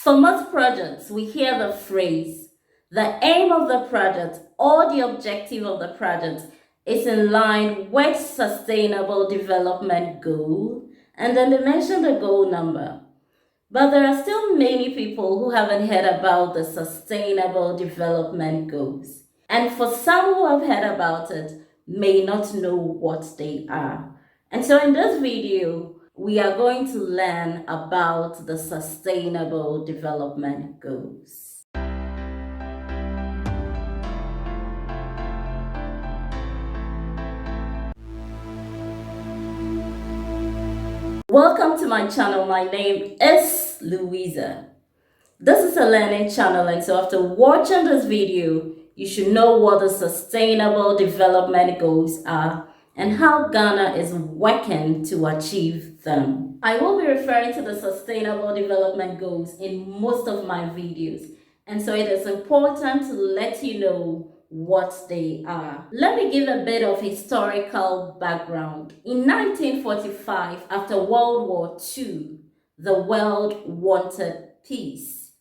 For most projects, we hear the phrase, the aim of the project or the objective of the project is in line with sustainable development goal, and then they mention the goal number. But there are still many people who haven't heard about the sustainable development goals. And for some who have heard about it, may not know what they are. And so in this video, we are going to learn about the sustainable development goals. Welcome to my channel. My name is Louisa. This is a learning channel, and so after watching this video, you should know what the sustainable development goals are and how Ghana is working to achieve them. I will be referring to the sustainable development goals in most of my videos, and so it is important to let you know what they are. Let me give a bit of historical background. In 1945, after World War II, the world wanted peace.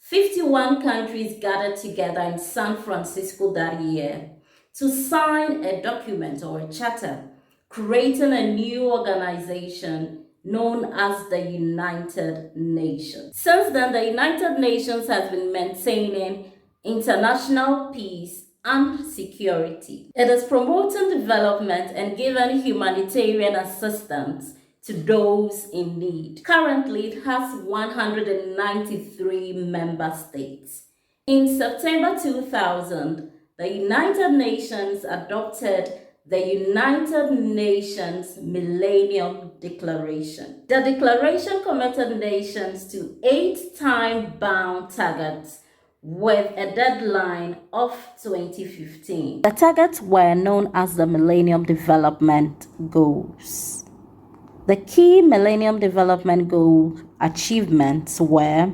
51 countries gathered together in San Francisco that year to sign a document or a charter creating a new organization known as the United Nations. Since then, the United Nations has been maintaining international peace and security. It is promoting development and giving humanitarian assistance to those in need. Currently, it has 193 member states. In September 2000, the United Nations adopted the United Nations Millennium Declaration. The declaration committed nations to 8 time-bound targets with a deadline of 2015. The targets were known as the Millennium Development Goals. The key Millennium Development Goal achievements were: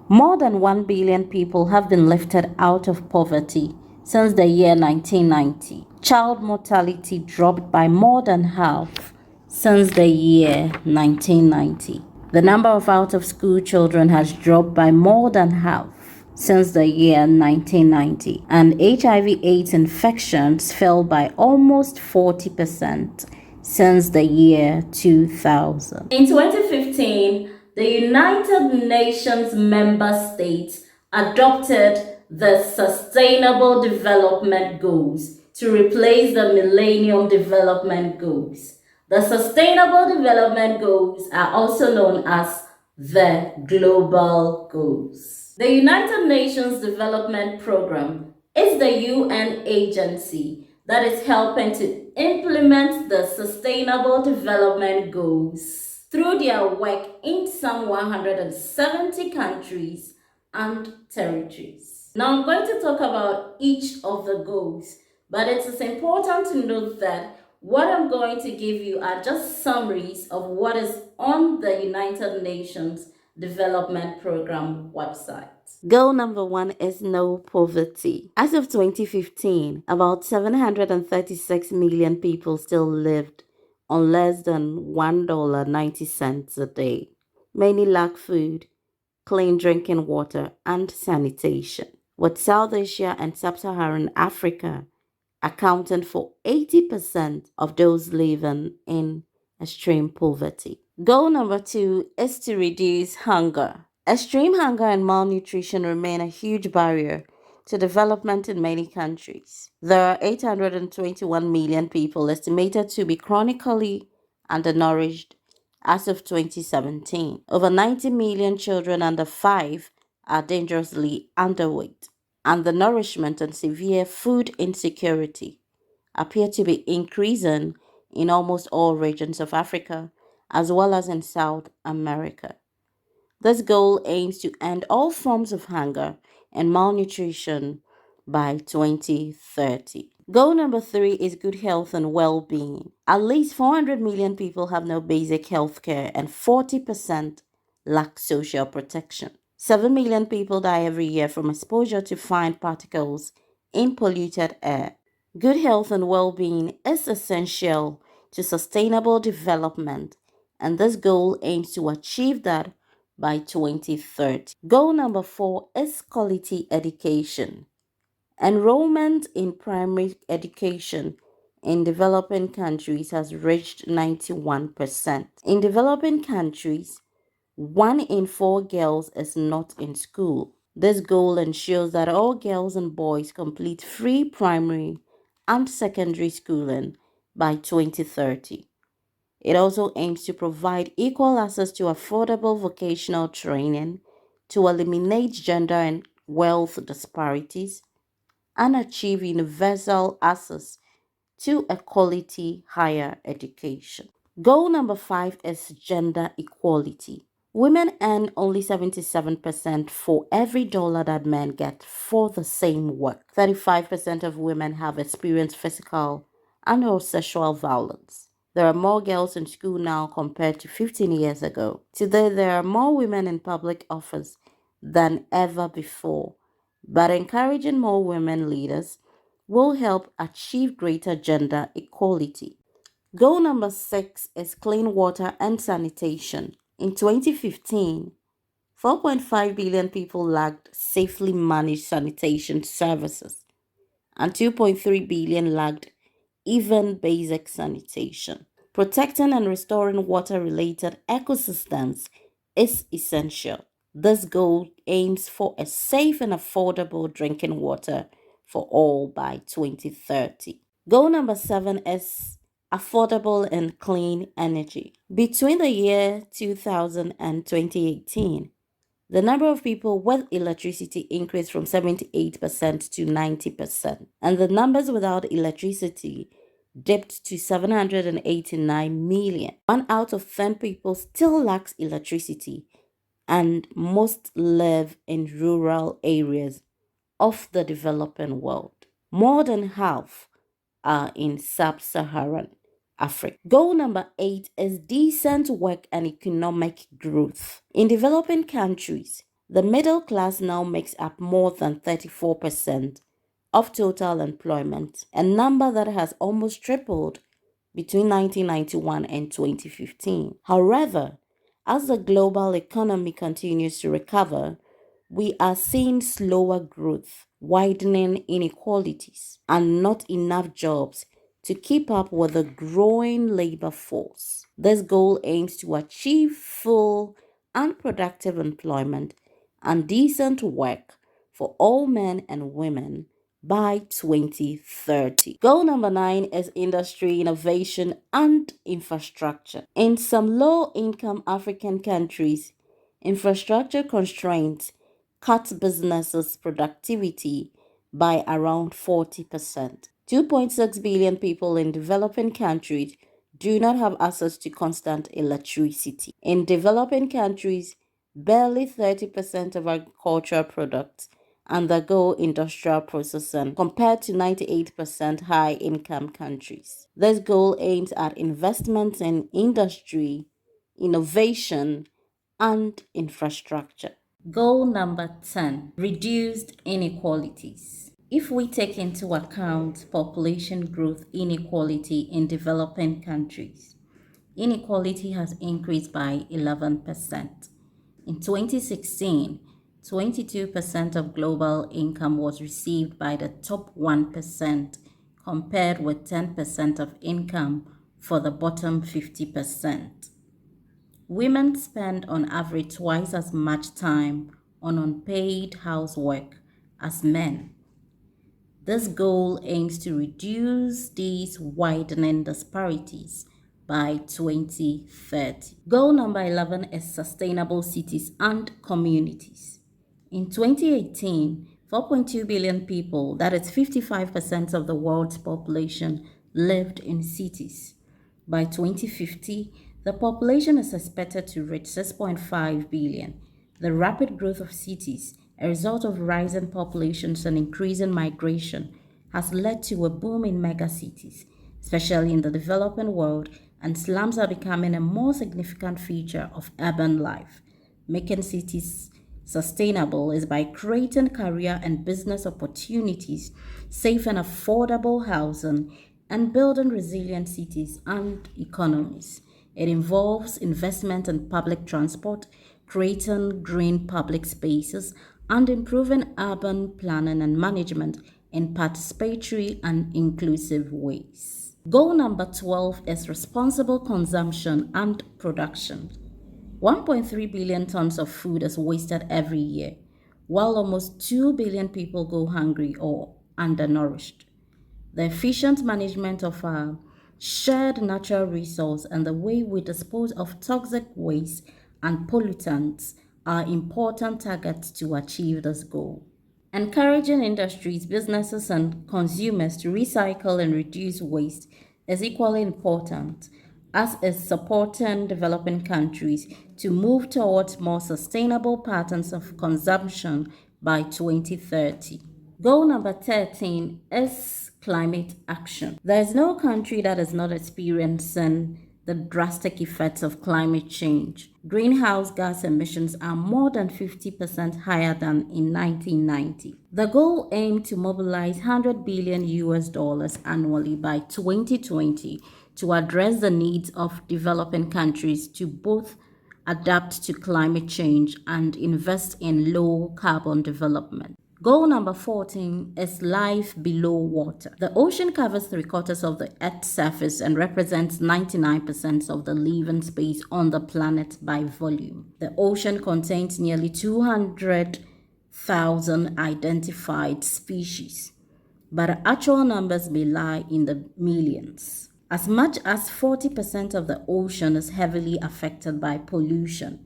more than 1 billion people have been lifted out of poverty since the year 1990. Child mortality dropped by more than half since the year 1990. The number of out-of-school children has dropped by more than half since the year 1990, and HIV/AIDS infections fell by almost 40% since the year 2000. In 2015, the United Nations member states adopted the Sustainable Development Goals to replace the Millennium Development Goals. The Sustainable Development Goals are also known as the Global Goals. The United Nations Development Program is the UN agency that is helping to implement the Sustainable Development Goals through their work in some 170 countries and territories. Now I'm going to talk about each of the goals, but it is important to note that what I'm going to give you are just summaries of what is on the United Nations Development Program website. Goal number 1 is no poverty. As of 2015, about 736 million people still lived on less than $1.90 a day. Many lack food, clean drinking water, and sanitation, with South Asia and Sub-Saharan Africa accounting for 80% of those living in extreme poverty. Goal number 2 is to reduce hunger. Extreme hunger and malnutrition remain a huge barrier to development in many countries. There are 821 million people estimated to be chronically undernourished as of 2017. Over 90 million children under 5 are dangerously underweight. Undernourishment and severe food insecurity appear to be increasing in almost all regions of Africa, as well as in South America. This goal aims to end all forms of hunger and malnutrition by 2030. Goal number 3 is good health and well-being. At least 400 million people have no basic health care and 40% lack social protection. 7 million people die every year from exposure to fine particles in polluted air. Good health and well-being is essential to sustainable development, and this goal aims to achieve that by 2030. Goal number 4 is quality education. Enrollment in primary education in developing countries has reached 91%. In developing countries, 1 in 4 girls is not in school. This goal ensures that all girls and boys complete free primary and secondary schooling by 2030. It also aims to provide equal access to affordable vocational training to eliminate gender and wealth disparities and achieve universal access to a quality higher education. Goal number 5 is gender equality. Women earn only 77% for every dollar that men get for the same work. 35% of women have experienced physical and or sexual violence. There are more girls in school now compared to 15 years ago. Today, there are more women in public office than ever before, but encouraging more women leaders will help achieve greater gender equality. Goal number 6 is clean water and sanitation. In 2015, 4.5 billion people lacked safely managed sanitation services, and 2.3 billion lacked even basic sanitation. Protecting and restoring water related ecosystems is essential. This goal aims for a safe and affordable drinking water for all by 2030. Goal number 7 is affordable and clean energy. Between the year 2000 and 2018, the number of people with electricity increased from 78% to 90%, and the numbers without electricity dipped to 789 million. 1 out of 10 people still lacks electricity, and most live in rural areas of the developing world. More than half are in sub-Saharan Africa. Goal number 8 is decent work and economic growth. In developing countries, the middle class now makes up more than 34% of total employment, a number that has almost tripled between 1991 and 2015. However, as the global economy continues to recover, we are seeing slower growth, widening inequalities, and not enough jobs to keep up with the growing labor force. This goal aims to achieve full and productive employment and decent work for all men and women by 2030. Goal number 9 is industry, innovation, and infrastructure. In some low-income African countries, infrastructure constraints cut businesses' productivity by around 40%. 2.6 billion people in developing countries do not have access to constant electricity. In developing countries, barely 30% of agricultural products undergo industrial processing compared to 98% high-income countries. This goal aims at investments in industry, innovation, and infrastructure. Goal number 10, reduced inequalities. If we take into account population growth inequality in developing countries, inequality has increased by 11%. In 2016, 22% of global income was received by the top 1%, compared with 10% of income for the bottom 50%. Women spend on average twice as much time on unpaid housework as men. This goal aims to reduce these widening disparities by 2030. Goal number 11 is sustainable cities and communities. In 2018, 4.2 billion people, that is 55% of the world's population, lived in cities. By 2050, the population is expected to reach 6.5 billion. The rapid growth of cities, a result of rising populations and increasing migration, has led to a boom in megacities, especially in the developing world, and slums are becoming a more significant feature of urban life. Making cities sustainable is by creating career and business opportunities, safe and affordable housing, and building resilient cities and economies. It involves investment in public transport, creating green public spaces, and improving urban planning and management in participatory and inclusive ways. Goal number 12 is responsible consumption and production. 1.3 billion tons of food is wasted every year, while almost 2 billion people go hungry or undernourished. The efficient management of our shared natural resource and the way we dispose of toxic waste and pollutants are important targets to achieve this goal. Encouraging industries, businesses, and consumers to recycle and reduce waste is equally important, as is supporting developing countries to move towards more sustainable patterns of consumption by 2030. Goal number 13 is climate action. There is no country that is not experiencing the drastic effects of climate change. Greenhouse gas emissions are more than 50% higher than in 1990. The goal aimed to mobilize 100 billion US dollars annually by 2020 to address the needs of developing countries to both adapt to climate change and invest in low carbon development. Goal number 14 is life below water. The ocean covers 3/4 of the Earth's surface and represents 99% of the living space on the planet by volume. The ocean contains nearly 200,000 identified species, but the actual numbers may lie in the millions. As much as 40% of the ocean is heavily affected by pollution,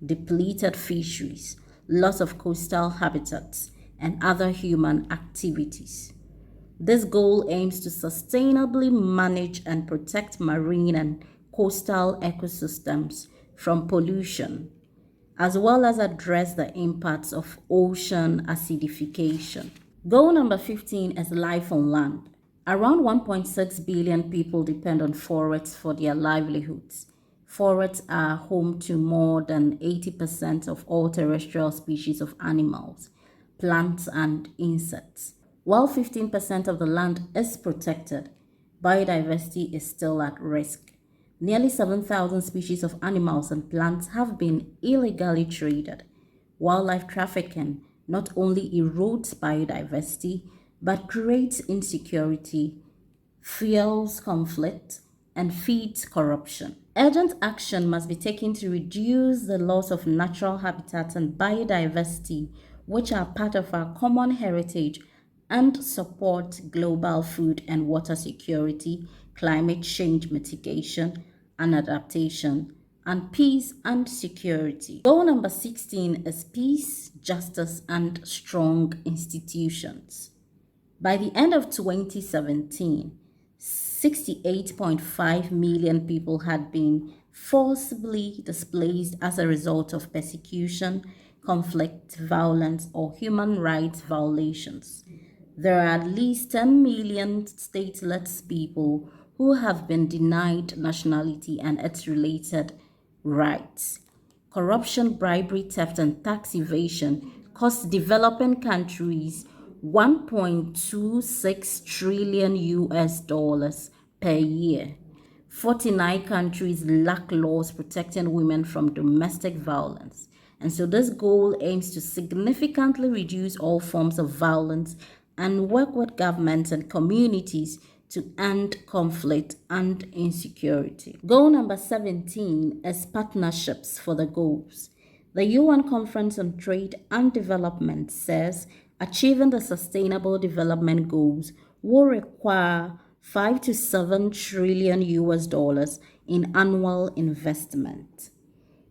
depleted fisheries, loss of coastal habitats, and other human activities. This goal aims to sustainably manage and protect marine and coastal ecosystems from pollution, as well as address the impacts of ocean acidification. Goal number 15 is life on land. Around 1.6 billion people depend on forests for their livelihoods. Forests are home to more than 80% of all terrestrial species of animals, plants, and insects. While 15% of the land is protected, biodiversity is still at risk. Nearly 7,000 species of animals and plants have been illegally traded. Wildlife trafficking not only erodes biodiversity, but creates insecurity, fuels conflict, and feeds corruption. Urgent action must be taken to reduce the loss of natural habitats and biodiversity, which are part of our common heritage, and support global food and water security, climate change mitigation and adaptation, and peace and security. Goal number 16 is peace, justice, and strong institutions. By the end of 2017, 68.5 million people had been forcibly displaced as a result of persecution, conflict, violence, or human rights violations. There are at least 10 million stateless people who have been denied nationality and its related rights. Corruption, bribery, theft, and tax evasion cost developing countries 1.26 trillion US dollars per year. 49 countries lack laws protecting women from domestic violence. And so this goal aims to significantly reduce all forms of violence and work with governments and communities to end conflict and insecurity. Goal number 17 is partnerships for the goals. The UN Conference on Trade and Development says achieving the Sustainable Development Goals will require 5 to 7 trillion US dollars in annual investment.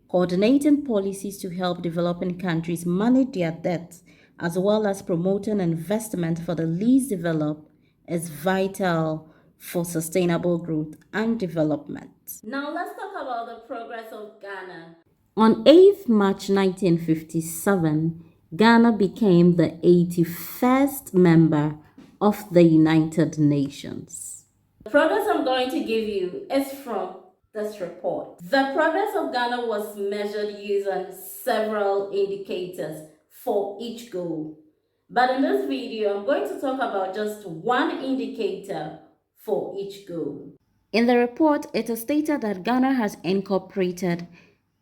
Coordinating policies to help developing countries manage their debts, as well as promoting investment for the least developed, is vital for sustainable growth and development. Now let's talk about the progress of Ghana. On 8th March 1957, Ghana became the 81st member of the United Nations. The progress I'm going to give you is from this report. The progress of Ghana was measured using several indicators for each goal. But in this video, I'm going to talk about just one indicator for each goal. In the report, it is stated that Ghana has incorporated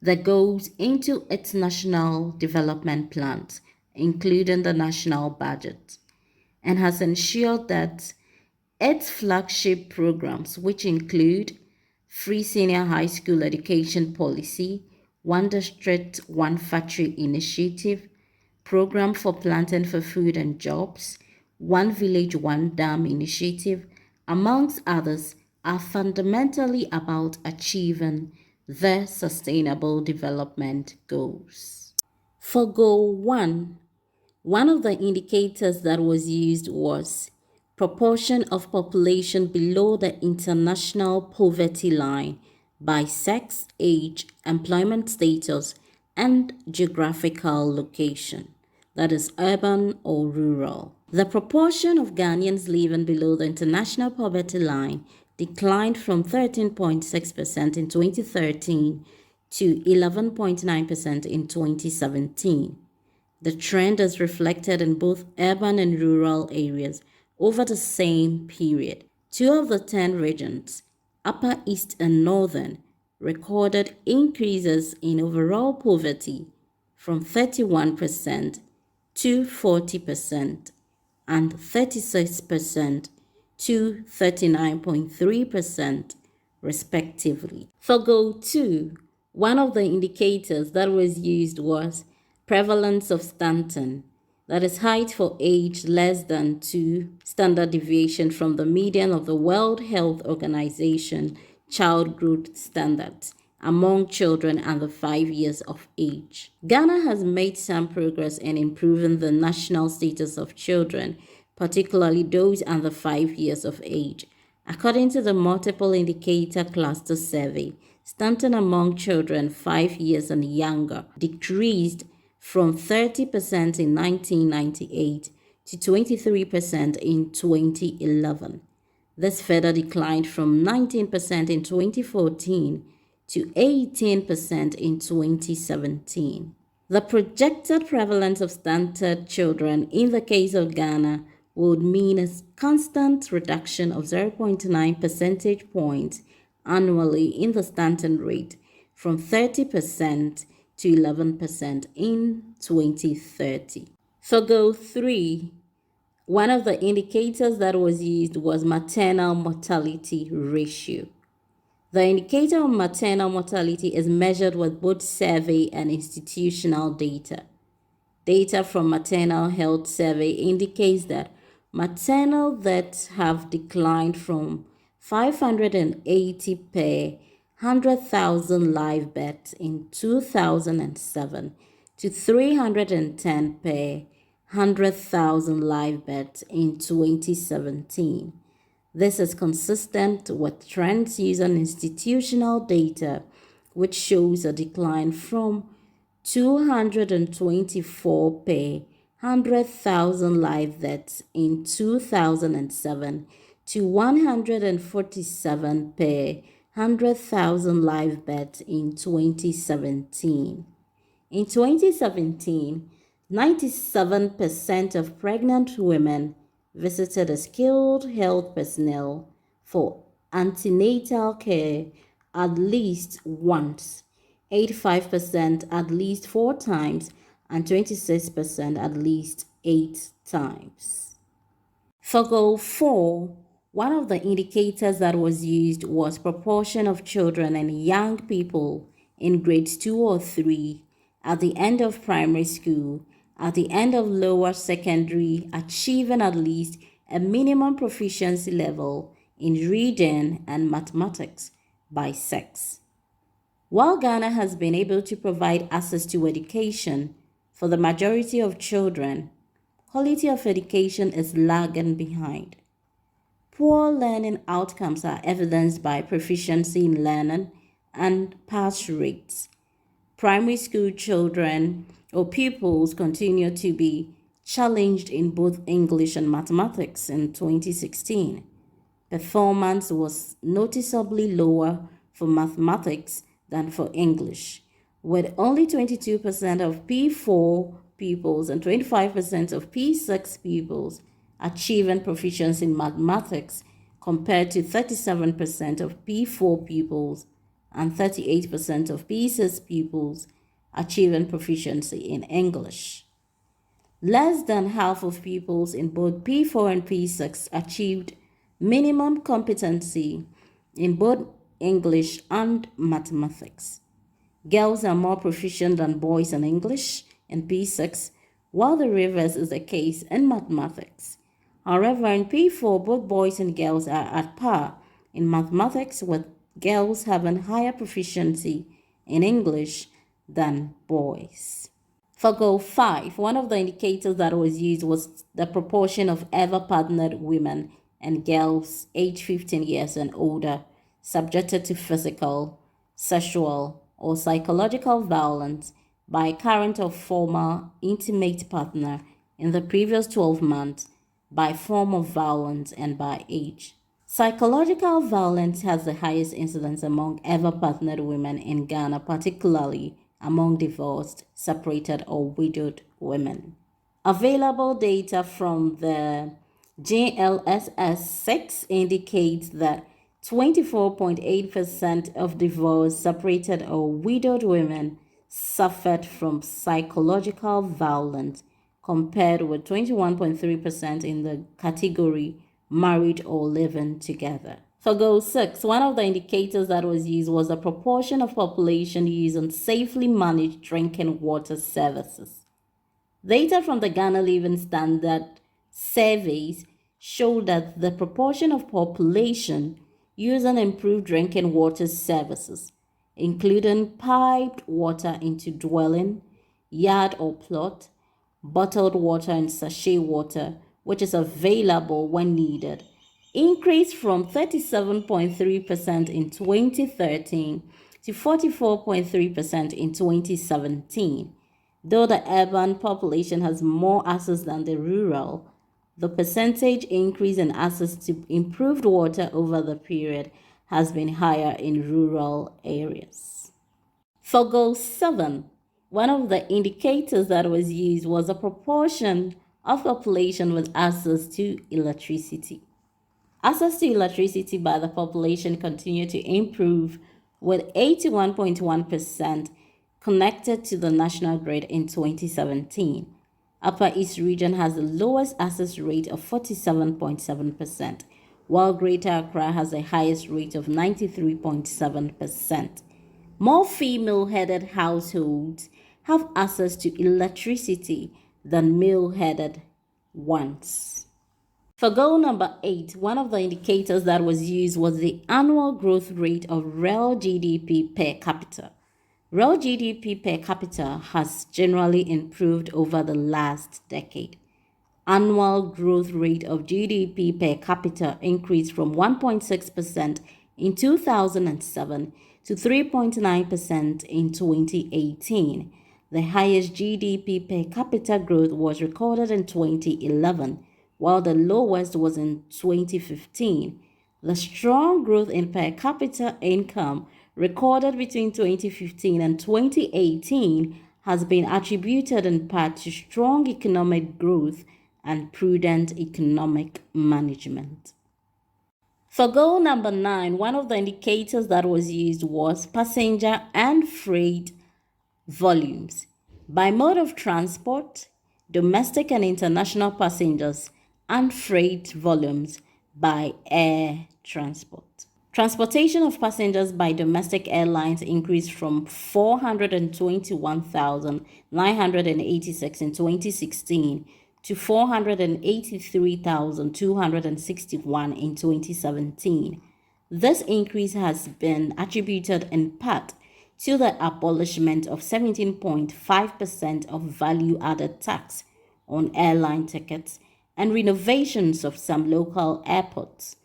that goes into its national development plans, including the national budget, and has ensured that its flagship programs, which include free senior high school education policy, One District, One Factory initiative, program for planting for food and jobs, One Village, One Dam initiative, amongst others, are fundamentally about achieving the Sustainable Development Goals. For Goal 1, one of the indicators that was used was proportion of population below the international poverty line by sex, age, employment status, and geographical location, that is urban or rural. The proportion of Ghanaians living below the international poverty line declined from 13.6% in 2013 to 11.9% in 2017. The trend is reflected in both urban and rural areas over the same period. 2 of the 10 regions, Upper East and Northern, recorded increases in overall poverty from 31% to 40% and 36% to 39.3%, respectively. For Goal 2, one of the indicators that was used was prevalence of stunting, that is height for age less than 2 standard deviation from the median of the World Health Organization child growth standards among children under 5 years of age. Ghana has made some progress in improving the national status of children, particularly those under 5 years of age. According to the Multiple Indicator Cluster Survey, stunting among children 5 years and younger decreased from 30% in 1998 to 23% in 2011. This further declined from 19% in 2014 to 18% in 2017. The projected prevalence of stunted children in the case of Ghana would mean a constant reduction of 0.9 percentage points annually in the stunting rate from 30% to 11% in 2030. For Goal 3, one of the indicators that was used was maternal mortality ratio. The indicator of maternal mortality is measured with both survey and institutional data. Data from Maternal Health Survey indicates that maternal deaths have declined from 580 per 100,000 live births in 2007 to 310 per 100,000 live births in 2017. This is consistent with trends using institutional data, which shows a decline from 224 per 100,000 live deaths in 2007 to 147 per 100,000 live births in 2017. In 2017, 97% of pregnant women visited a skilled health personnel for antenatal care at least once, 85% at least 4 times, and 26% at least 8 times. For Goal 4, one of the indicators that was used was proportion of children and young people in grades 2 or 3 at the end of primary school, at the end of lower secondary, achieving at least a minimum proficiency level in reading and mathematics by sex. While Ghana has been able to provide access to education for the majority of children, quality of education is lagging behind. Poor learning outcomes are evidenced by proficiency in learning and pass rates. Primary school children or pupils continue to be challenged in both English and mathematics in 2016. Performance was noticeably lower for mathematics than for English, with only 22% of P4 pupils and 25% of P6 pupils achieving proficiency in mathematics compared to 37% of P4 pupils and 38% of P6 pupils achieving proficiency in English. Less than half of pupils in both P4 and P6 achieved minimum competency in both English and mathematics. Girls are more proficient than boys in English in P6, while the reverse is the case in mathematics. However, in P4, both boys and girls are at par in mathematics, with girls having higher proficiency in English than boys. For goal 5, one of the indicators that was used was the proportion of ever partnered women and girls aged 15 years and older subjected to physical, sexual, or psychological violence by a current or former intimate partner in the previous 12 months by form of violence and by age. Psychological violence has the highest incidence among ever partnered women in Ghana, particularly among divorced, separated, or widowed women. Available data from the GLSS 6 indicates that 24.8% of divorced, separated, or widowed women suffered from psychological violence, compared with 21.3% in the category married or living together. For goal 6, one of the indicators that was used was the proportion of population using safely managed drinking water services. Data from the Ghana Living Standard surveys show that the proportion of population using improved drinking water services, including piped water into dwelling, yard or plot, bottled water and sachet water, which is available when needed, increased from 37.3% in 2013 to 44.3% in 2017. Though the urban population has more access than the rural, the percentage increase in access to improved water over the period has been higher in rural areas. For goal 7, one of the indicators that was used was the proportion of population with access to electricity. Access to electricity by the population continued to improve, with 81.1% connected to the national grid in 2017. Upper East region has the lowest access rate of 47.7%, while Greater Accra has the highest rate of 93.7%. More female-headed households have access to electricity than male-headed ones. For goal number 8, one of the indicators that was used was the annual growth rate of real GDP per capita. Real GDP per capita has generally improved over the last decade. Annual growth rate of GDP per capita increased from 1.6% in 2007 to 3.9% in 2018. The highest GDP per capita growth was recorded in 2011, while the lowest was in 2015. The strong growth in per capita income recorded between 2015 and 2018 has been attributed in part to strong economic growth and prudent economic management. For goal number 9, one of the indicators that was used was passenger and freight volumes. By mode of transport, domestic and international passengers, and freight volumes by air transport. Transportation of passengers by domestic airlines increased from 421,986 in 2016 to 483,261 in 2017. This increase has been attributed in part to the abolishment of 17.5% of value-added tax on airline tickets and renovations of some local airports.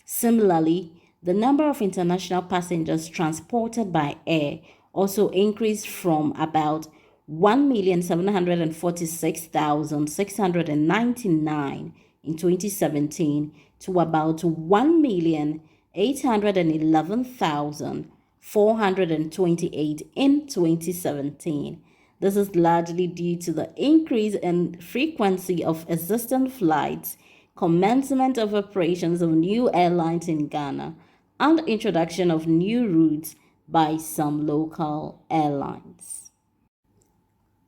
Similarly, the number of international passengers transported by air also increased from about 1,746,699 in 2017 to about 1,811,428 in 2017. This is largely due to the increase in frequency of existing flights, commencement of operations of new airlines in Ghana, and introduction of new routes by some local airlines.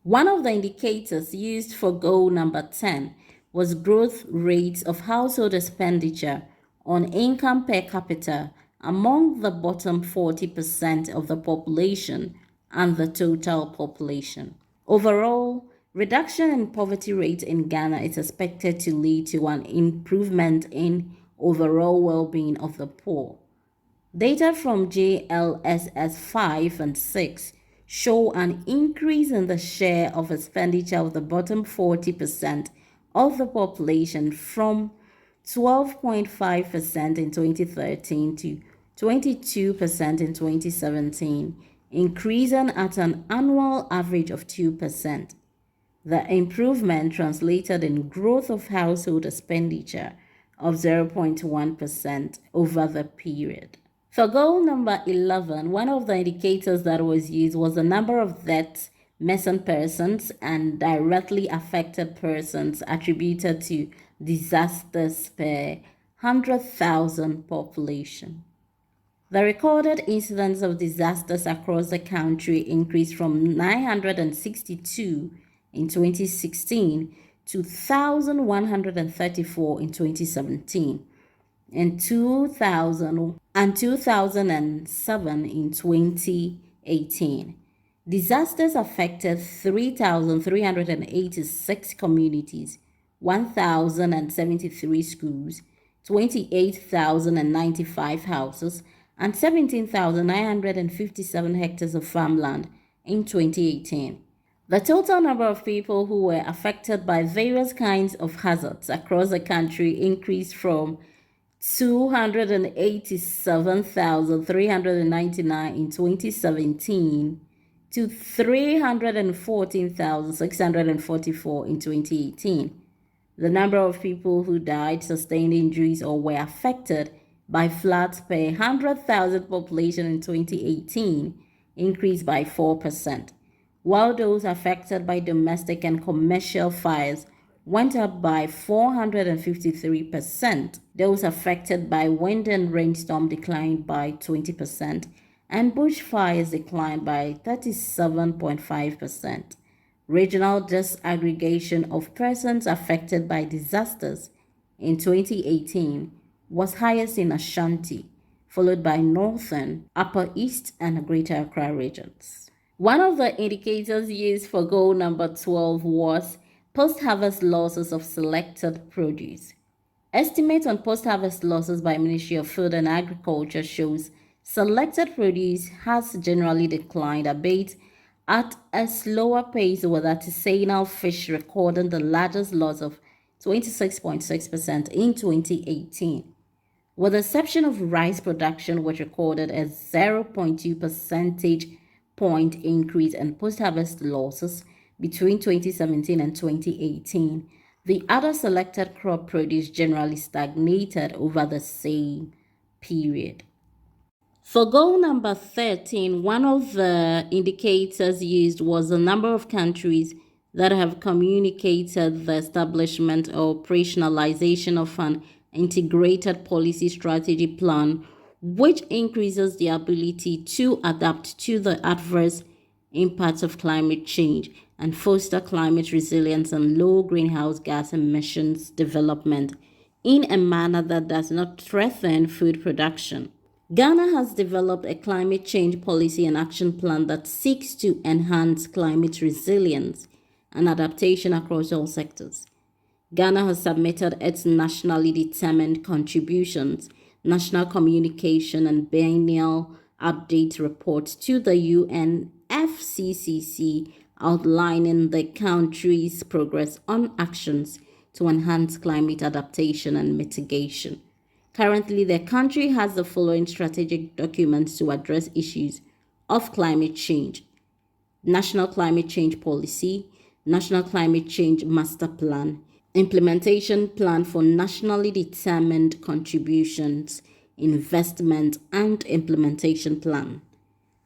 One of the indicators used for goal number 10 was growth rates of household expenditure on income per capita among the bottom 40% of the population and the total population. Overall, reduction in poverty rate in Ghana is expected to lead to an improvement in overall well-being of the poor. Data from JLSS 5 and 6 show an increase in the share of expenditure of the bottom 40% of the population from 12.5% in 2013 to 22% in 2017, increasing at an annual average of 2%. The improvement translated in growth of household expenditure of 0.1% over the period. For goal number 11, one of the indicators that was used was the number of deaths, missing persons, and directly affected persons attributed to disasters per 100,000 population. The recorded incidence of disasters across the country increased from 962 in 2016 to 1,134 in 2017 and 2007 in 2018. Disasters affected 3,386 communities, 1,073 schools, 28,095 houses, and 17,957 hectares of farmland in 2018. The total number of people who were affected by various kinds of hazards across the country increased from 287,399 in 2017 to 314,644 in 2018. The number of people who died, sustained injuries, or were affected by floods per 100,000 population in 2018 increased by 4%, while those affected by domestic and commercial fires went up by 453%. Those affected by wind and rainstorm declined by 20%, and bushfires declined by 37.5%. Regional disaggregation of persons affected by disasters in 2018 was highest in Ashanti, followed by Northern, Upper East, and Greater Accra regions. One of the indicators used for goal number 12 was post-harvest losses of selected produce. Estimate on post-harvest losses by Ministry of Food and Agriculture shows selected produce has generally declined a bit at a slower pace, with artisanal fish recording the largest loss of 26.6% in 2018. With the exception of rice production, which recorded a 0.2 percentage point increase in post-harvest losses between 2017 and 2018, the other selected crop produce generally stagnated over the same period. For goal number 13, one of the indicators used was the number of countries that have communicated the establishment or operationalization of an integrated policy strategy plan, which increases the ability to adapt to the adverse impacts of climate change and foster climate resilience and low greenhouse gas emissions development in a manner that does not threaten food production. Ghana has developed a climate change policy and action plan that seeks to enhance climate resilience and adaptation across all sectors. Ghana has submitted its nationally determined contributions, national communication, and biennial update reports to the UNFCCC, outlining the country's progress on actions to enhance climate adaptation and mitigation. Currently, the country has the following strategic documents to address issues of climate change: National Climate Change Policy, National Climate Change Master Plan, Implementation Plan for Nationally Determined Contributions, Investment and Implementation Plan,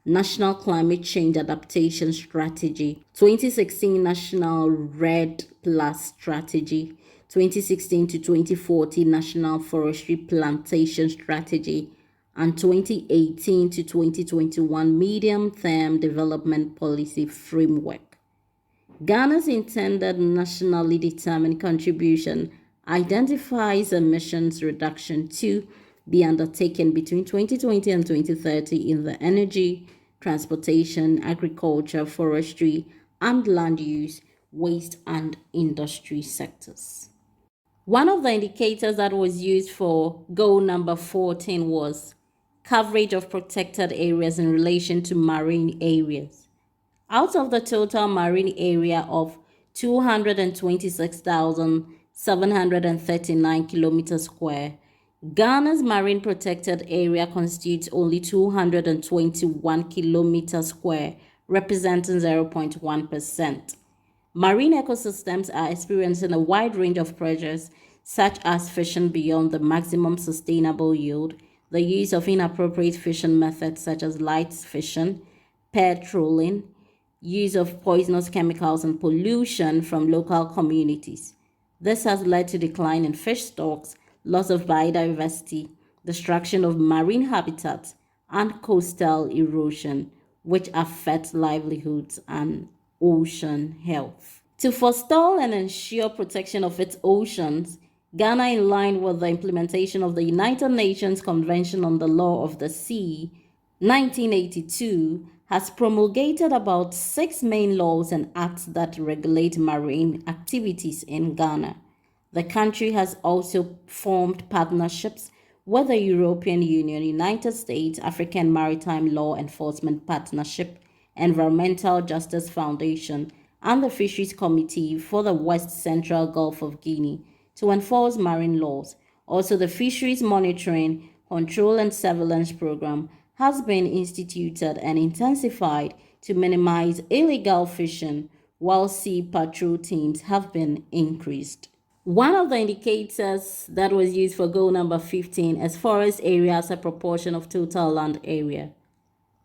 National Climate Change Adaptation Strategy, 2016 National RED Plus Strategy, 2016 to 2040 National Forestry Plantation Strategy, and 2018 to 2021 Medium-Term Development Policy Framework. Ghana's intended nationally determined contribution identifies emissions reduction to be undertaken between 2020 and 2030 in the energy, transportation, agriculture, forestry, and land use, waste, and industry sectors. One of the indicators that was used for goal number 14 was coverage of protected areas in relation to marine areas. Out of the total marine area of 226,739 kilometers square, Ghana's marine protected area constitutes only 221 kilometers square, representing 0.1%. Marine ecosystems are experiencing a wide range of pressures, such as fishing beyond the maximum sustainable yield, the use of inappropriate fishing methods such as light fishing, pair trolling, use of poisonous chemicals, and pollution from local communities. This has led to decline in fish stocks, loss of biodiversity, destruction of marine habitats, and coastal erosion, which affect livelihoods and ocean health. To forestall and ensure protection of its oceans, Ghana, in line with the implementation of the United Nations Convention on the Law of the Sea, 1982, has promulgated about 6 main laws and acts that regulate marine activities in Ghana. The country has also formed partnerships with the European Union, United States, African Maritime Law Enforcement Partnership, Environmental Justice Foundation, and the Fisheries Committee for the West Central Gulf of Guinea to enforce marine laws. Also, the Fisheries Monitoring, Control and Surveillance Program has been instituted and intensified to minimize illegal fishing, while sea patrol teams have been increased. One of the indicators that was used for goal number 15 is forest area as a proportion of total land area.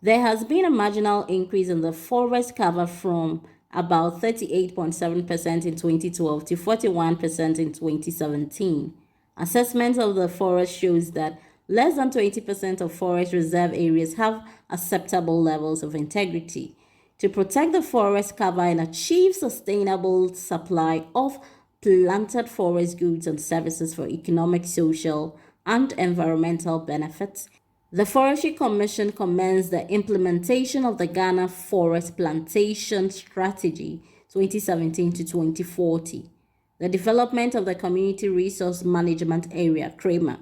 There has been a marginal increase in the forest cover from about 38.7% in 2012 to 41% in 2017. Assessment of the forest shows that less than 20% of forest reserve areas have acceptable levels of integrity. To protect the forest cover and achieve sustainable supply of planted forest goods and services for economic, social, and environmental benefits, the Forestry Commission commenced the implementation of the Ghana Forest Plantation Strategy 2017 to 2040, the development of the Community Resource Management Area (CREMA)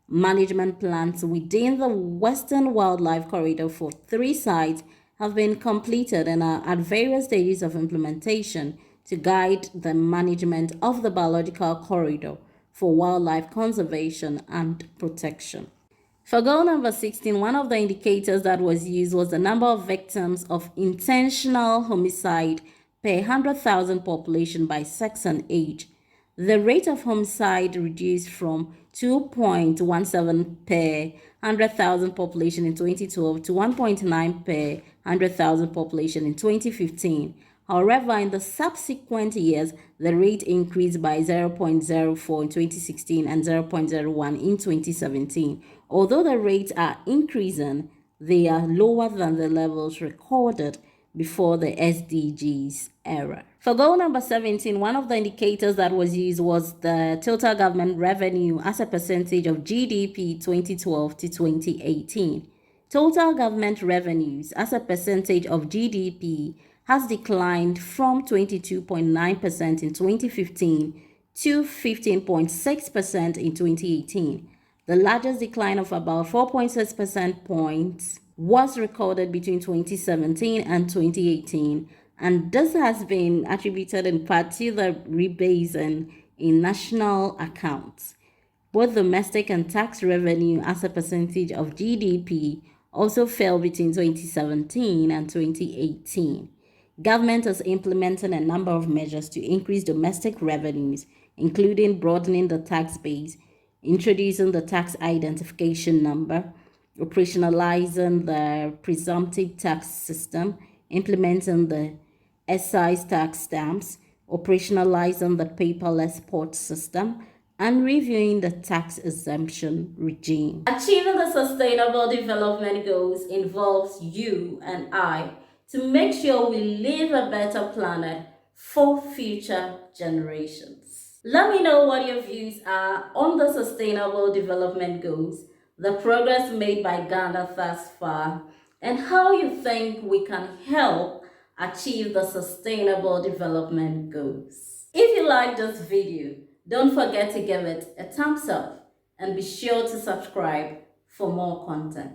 management plans within the Western Wildlife Corridor for 3 sites have been completed and are at various stages of implementation to guide the management of the biological corridor for wildlife conservation and protection. For goal number 16, one of the indicators that was used was the number of victims of intentional homicide per 100,000 population by sex and age. The rate of homicide reduced from 2.17 per 100,000 population in 2012 to 1.9 per 100,000 population in 2015. However, in the subsequent years, the rate increased by 0.04 in 2016 and 0.01 in 2017. Although the rates are increasing, they are lower than the levels recorded before the SDGs era. For goal number 17, one of the indicators that was used was the total government revenue as a percentage of GDP 2012 to 2018. Total government revenues as a percentage of GDP has declined from 22.9% in 2015 to 15.6% in 2018. The largest decline of about 4.6 percentage points was recorded between 2017 and 2018, and this has been attributed in part to the rebasing in national accounts. Both domestic and tax revenue as a percentage of GDP also fell between 2017 and 2018. Government is implementing a number of measures to increase domestic revenues, including broadening the tax base, introducing the tax identification number, operationalizing the presumptive tax system, implementing the excise tax stamps, operationalizing the paperless port system, and reviewing the tax exemption regime. Achieving the Sustainable Development Goals involves you and I to make sure we leave a better planet for future generations. Let me know what your views are on the Sustainable Development Goals, the progress made by Ghana thus far, and how you think we can help achieve the Sustainable Development Goals. If you like this video, don't forget to give it a thumbs up and be sure to subscribe for more content.